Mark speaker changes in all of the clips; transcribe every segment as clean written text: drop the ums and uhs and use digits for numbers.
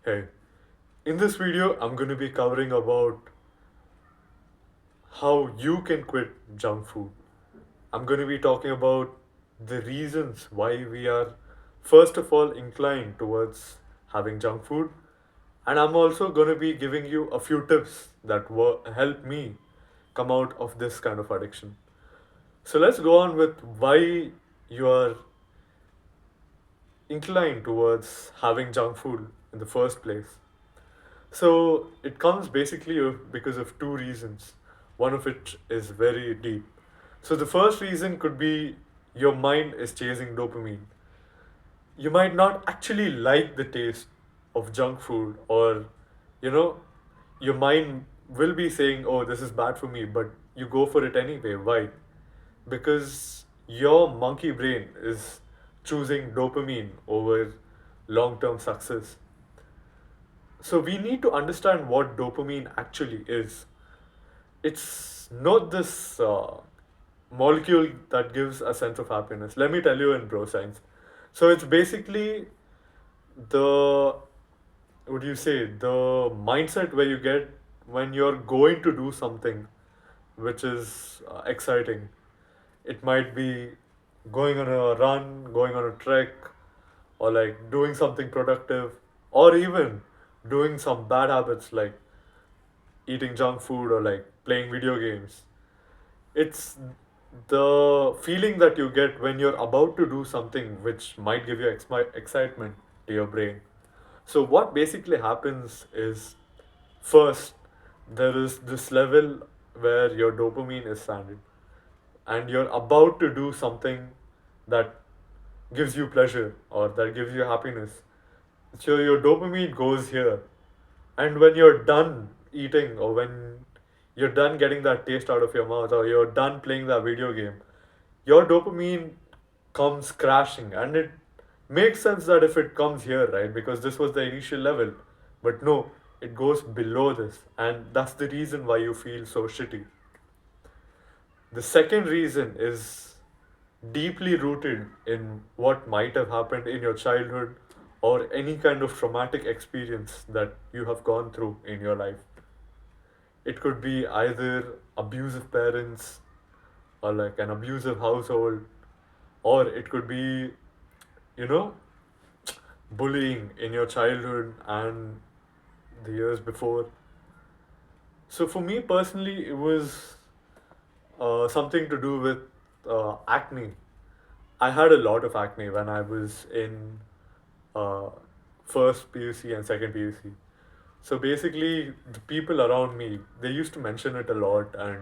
Speaker 1: Hey, in this video, I'm going to be covering about how you can quit junk food. I'm going to be talking about the reasons why we are, first of all, inclined towards having junk food. And I'm also going to be giving you a few tips that help me come out of this kind of addiction. So let's go on with why you are inclined towards having junk food in the first place. So it comes basically because of two reasons. One of it is very deep. So the first reason could be your mind is chasing dopamine. You might not actually like the taste of junk food, or you know, your mind will be saying, "Oh, this is bad for me," but you go for it anyway. Why? Because your monkey brain is choosing dopamine over long-term success. So we need to understand what dopamine actually is. It's not this molecule that gives a sense of happiness. Let me tell you in bro science. So it's basically the, what do you say, the mindset where you get when you're going to do something which is exciting. It might be going on a run, going on a trek, or like doing something productive, or even doing some bad habits like eating junk food or like playing video games. It's the feeling that you get when you're about to do something which might give you excitement to your brain. So, what basically happens is, first, there is this level where your dopamine is standing and you're about to do something that gives you pleasure or that gives you happiness. So, your dopamine goes here, and when you're done eating, or when you're done getting that taste out of your mouth, or you're done playing that video game, your dopamine comes crashing. And it makes sense that if it comes here, right? Because this was the initial level. But no, it goes below this. And that's the reason why you feel so shitty. The second reason is deeply rooted in what might have happened in your childhood or any kind of traumatic experience that you have gone through in your life. It could be either abusive parents or like an abusive household, or it could be, you know, bullying in your childhood and the years before. So for me personally, it was something to do with acne. I had a lot of acne when I was in uh, first PUC and second PUC. So basically, the people around me, they used to mention it a lot, and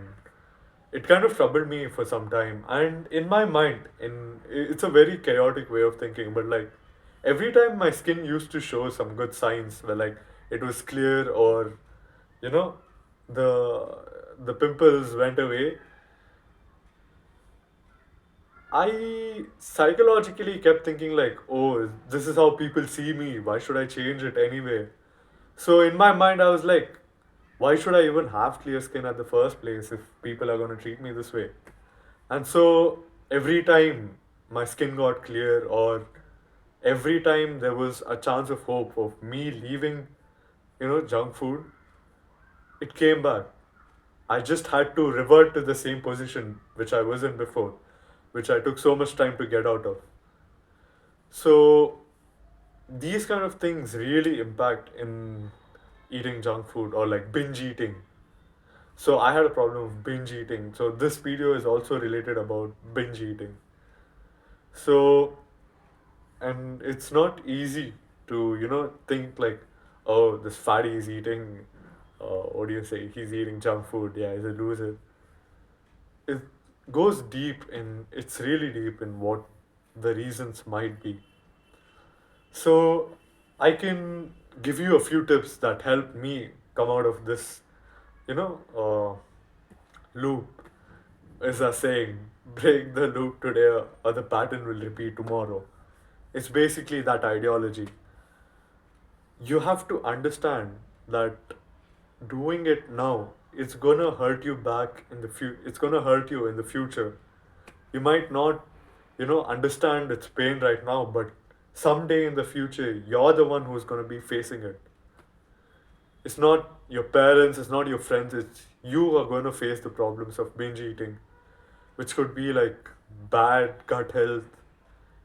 Speaker 1: it kind of troubled me for some time. And in my mind, it's a very chaotic way of thinking, but like every time my skin used to show some good signs where like it was clear, or you know, the the pimples went away, I psychologically kept thinking like, oh, this is how people see me. Why should I change it anyway? So in my mind, I was like, why should I even have clear skin at the first place if people are going to treat me this way? And so every time my skin got clear, or every time there was a chance of hope of me leaving, junk food, it came back. I just had to revert to the same position which I was in before, which I took so much time to get out of. So these kind of things really impact in eating junk food or like binge eating. So I had a problem of binge eating. So this video is also related about binge eating. So, and it's not easy to, think like, oh, this fatty is eating, what do you say, he's eating junk food, yeah, he's a loser. It goes deep in, it's really deep in what the reasons might be. So I can give you a few tips that help me come out of this, loop. Is a saying, break the loop today or the pattern will repeat tomorrow. It's basically that ideology. You have to understand that doing it now, it's gonna hurt you back in the future. It's gonna hurt you in the future. You might not, understand its pain right now, but someday in the future, you're the one who's gonna be facing it. It's not your parents, it's not your friends, it's you who are going to face the problems of binge eating, which could be like bad gut health,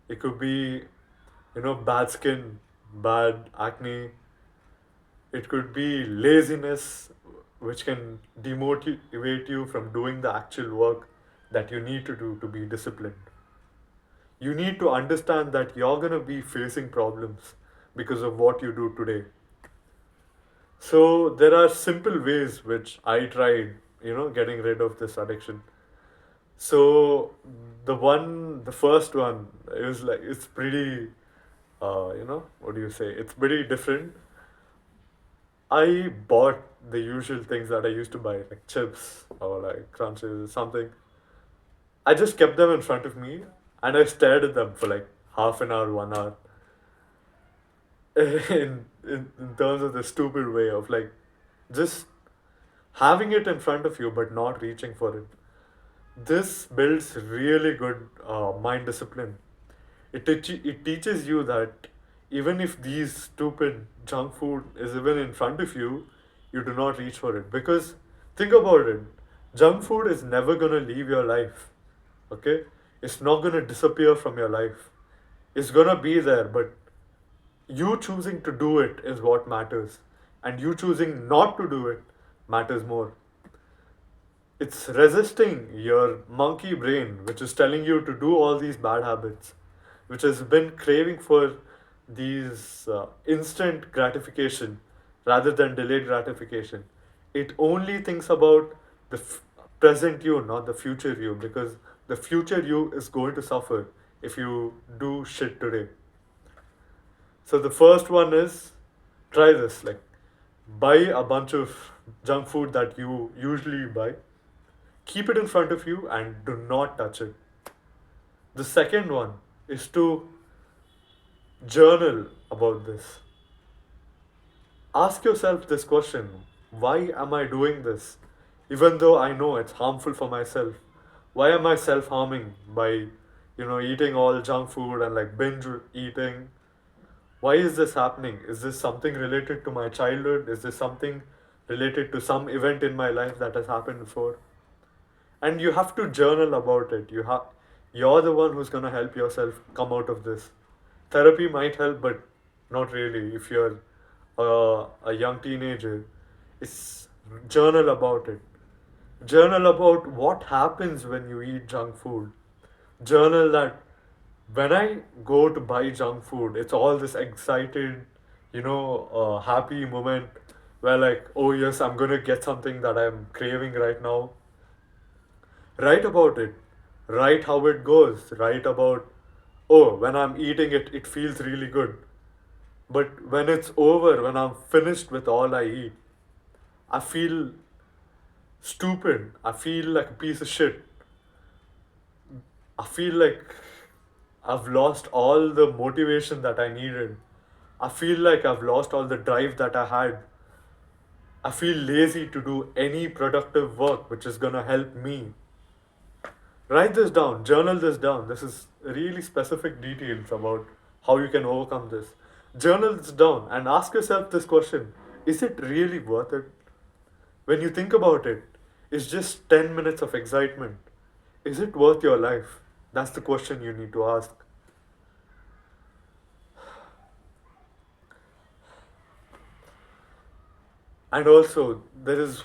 Speaker 1: it could be, bad skin, bad acne, it could be laziness, which can demotivate you from doing the actual work that you need to do to be disciplined. You need to understand that you're going to be facing problems because of what you do today. So there are simple ways which I tried, getting rid of this addiction. So the first one is like, it's pretty, what do you say? It's pretty different. I bought the usual things that I used to buy, like chips or like crunches or something. I just kept them in front of me and I stared at them for like half an hour, 1 hour, in terms of the stupid way of like just having it in front of you but not reaching for it. This builds really good mind discipline. It teaches you that even if these stupid junk food is even in front of you, you do not reach for it. Because think about it, junk food is never gonna leave your life. Okay? It's not gonna disappear from your life. It's gonna be there, but you choosing to do it is what matters. And you choosing not to do it matters more. It's resisting your monkey brain, which is telling you to do all these bad habits, which has been craving for these instant gratification rather than delayed gratification. It only thinks about the present you, not the future you, because the future you is going to suffer if you do shit today. So the first one is try this, like buy a bunch of junk food that you usually buy, keep it in front of you and do not touch it. The second one is to journal about this. Ask yourself this question: why am I doing this? Even though I know it's harmful for myself, why am I self harming by, eating all junk food and like binge eating? Why is this happening? Is this something related to my childhood? Is this something related to some event in my life that has happened before? And you have to journal about it. You're the one who's going to help yourself come out of this. Therapy might help, but not really if you're a young teenager. It's journal about it. Journal about what happens when you eat junk food. Journal that when I go to buy junk food, it's all this excited, happy moment where like, oh yes, I'm gonna get something that I'm craving right now. Write about it. Write how it goes. Write about, oh, when I'm eating it, it feels really good. But when it's over, when I'm finished with all I eat, I feel stupid. I feel like a piece of shit. I feel like I've lost all the motivation that I needed. I feel like I've lost all the drive that I had. I feel lazy to do any productive work which is gonna help me. Write this down, journal this down. This is really specific details about how you can overcome this. Journal this down and ask yourself this question: is it really worth it? When you think about it, it's just 10 minutes of excitement. Is it worth your life? That's the question you need to ask. And also, there is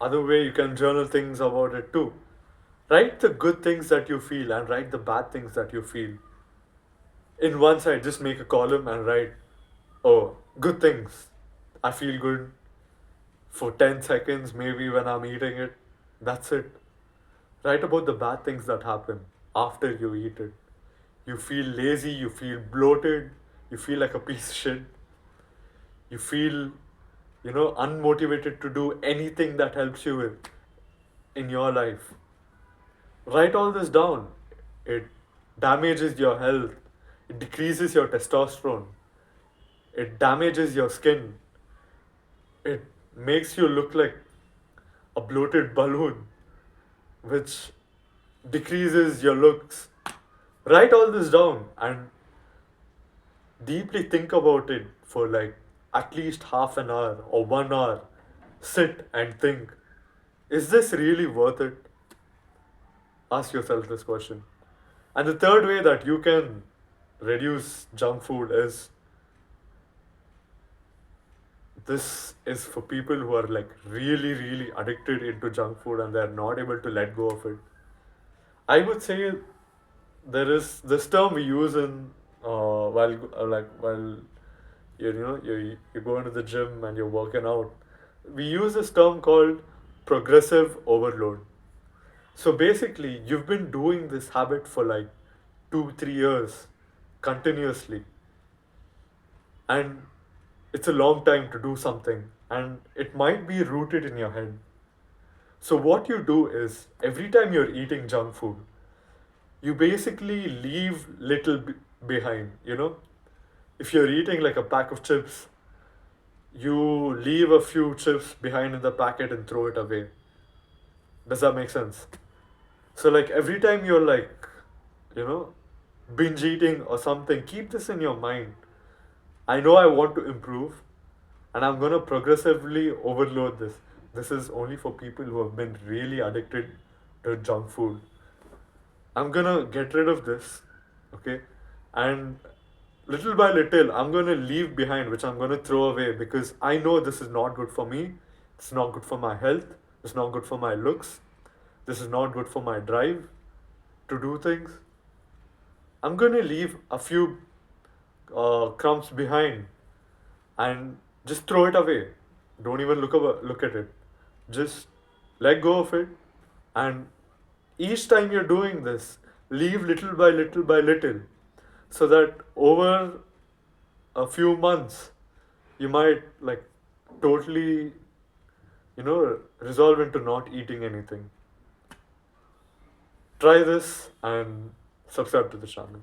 Speaker 1: other way you can journal things about it too. Write the good things that you feel and write the bad things that you feel. In one side, just make a column and write, oh, good things. I feel good for 10 seconds, maybe when I'm eating it. That's it. Write about the bad things that happen after you eat it. You feel lazy, you feel bloated, you feel like a piece of shit, you feel, unmotivated to do anything that helps you with in your life. Write all this down. It damages your health, it decreases your testosterone, it damages your skin, it makes you look like a bloated balloon, which decreases your looks. Write all this down and deeply think about it for like at least half an hour or 1 hour, sit and think, is this really worth it? Ask yourself this question. And the third way that you can reduce junk food is, this is for people who are like really, really addicted into junk food and they're not able to let go of it. I would say there is this term we use in while you go into the gym and you're working out. We use this term called progressive overload. So basically, you've been doing this habit for like 2 3 years continuously, and it's a long time to do something, and it might be rooted in your head. So what you do is every time you're eating junk food, you basically leave little behind. If you're eating like a pack of chips, you leave a few chips behind in the packet and throw it away. Does that make sense? So like every time you're like, you know, binge eating or something, keep this in your mind. I know I want to improve, and I'm gonna progressively overload this. This is only for people who have been really addicted to junk food. I'm gonna get rid of this, okay? And little by little, I'm gonna leave behind, which I'm gonna throw away because I know this is not good for me. It's not good for my health. It's not good for my looks. This is not good for my drive to do things. I'm gonna leave a few crumbs behind and just throw it away. Don't even look at it. Just let go of it, and each time you're doing this, leave little by little by little, so that over a few months, you might like totally, resolve into not eating anything. Try this and subscribe to the channel.